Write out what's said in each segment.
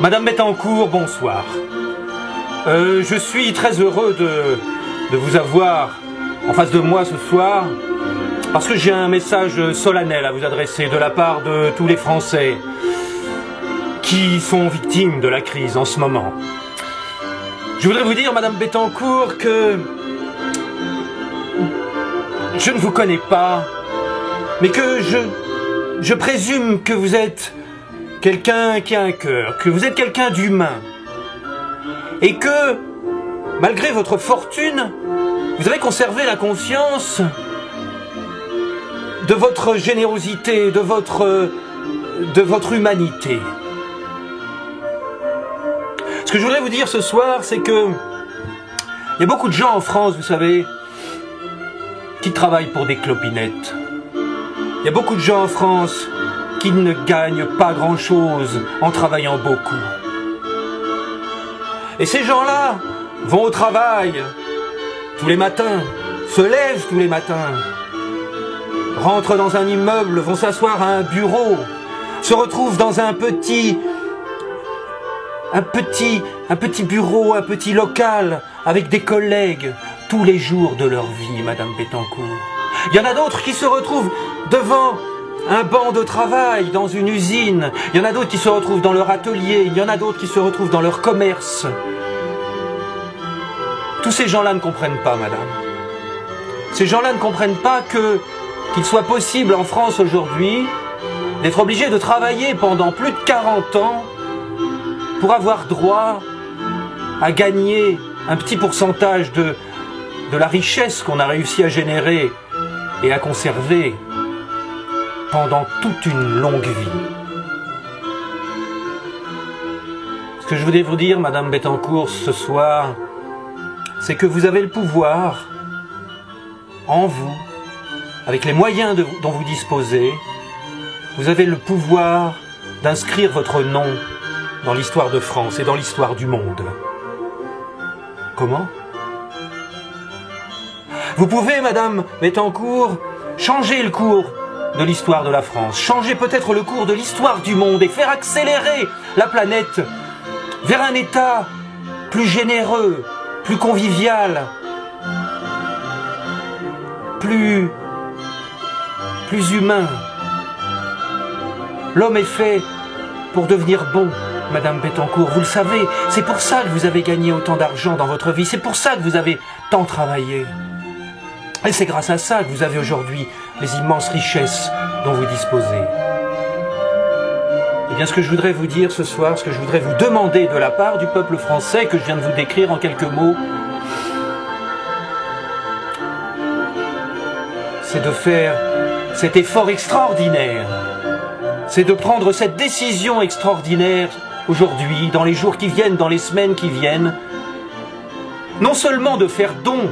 Madame Bettencourt, bonsoir. Je suis très heureux de vous avoir en face de moi ce soir parce que j'ai un message solennel à vous adresser de la part de tous les Français qui sont victimes de la crise en ce moment. Je voudrais vous dire, Madame Bettencourt, que je ne vous connais pas, mais que je présume que vous êtes quelqu'un qui a un cœur, que vous êtes quelqu'un d'humain, et que, malgré votre fortune, vous avez conservé la confiance de votre générosité, de votre humanité. Ce que je voudrais vous dire ce soir, c'est que il y a beaucoup de gens en France, vous savez, qui travaillent pour des clopinettes. Il y a beaucoup de gens en France qui ne gagnent pas grand-chose en travaillant beaucoup. Et ces gens-là vont au travail tous les matins, se lèvent tous les matins, rentrent dans un immeuble, vont s'asseoir à un bureau, se retrouvent dans un petit bureau, un petit local, avec des collègues, tous les jours de leur vie, Madame Bettencourt. Il y en a d'autres qui se retrouvent devant un banc de travail dans une usine. Il y en a d'autres qui se retrouvent dans leur atelier. Il y en a d'autres qui se retrouvent dans leur commerce. Tous ces gens-là ne comprennent pas, madame. Ces gens-là ne comprennent pas qu'il soit possible en France aujourd'hui d'être obligé de travailler pendant plus de 40 ans pour avoir droit à gagner un petit pourcentage de la richesse qu'on a réussi à générer et à conserver pendant toute une longue vie. Ce que je voulais vous dire, Madame Bettencourt, ce soir, c'est que vous avez le pouvoir, en vous, avec les moyens dont vous disposez, vous avez le pouvoir d'inscrire votre nom dans l'histoire de France et dans l'histoire du monde. Comment ? Vous pouvez, Madame Bettencourt, changer le cours de l'histoire de la France, changer peut-être le cours de l'histoire du monde et faire accélérer la planète vers un état plus généreux, plus convivial, plus humain. L'homme est fait pour devenir bon, Madame Bettencourt, vous le savez, c'est pour ça que vous avez gagné autant d'argent dans votre vie, c'est pour ça que vous avez tant travaillé. Et c'est grâce à ça que vous avez aujourd'hui les immenses richesses dont vous disposez. Eh bien, ce que je voudrais vous dire ce soir, ce que je voudrais vous demander de la part du peuple français, que je viens de vous décrire en quelques mots, c'est de faire cet effort extraordinaire, c'est de prendre cette décision extraordinaire aujourd'hui, dans les jours qui viennent, dans les semaines qui viennent, non seulement de faire don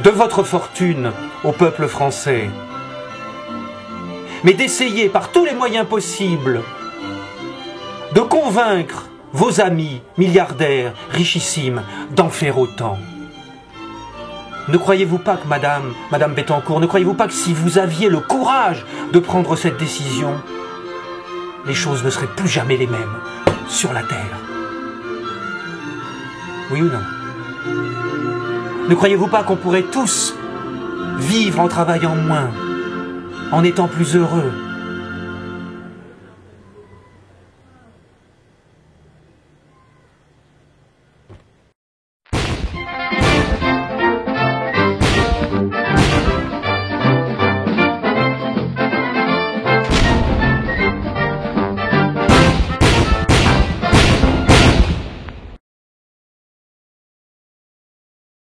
de votre fortune au peuple français, mais d'essayer par tous les moyens possibles de convaincre vos amis milliardaires, richissimes, d'en faire autant. Ne croyez-vous pas que Madame Bettencourt, ne croyez-vous pas que si vous aviez le courage de prendre cette décision, les choses ne seraient plus jamais les mêmes sur la Terre? Oui ou non? Ne croyez-vous pas qu'on pourrait tous vivre en travaillant moins, en étant plus heureux,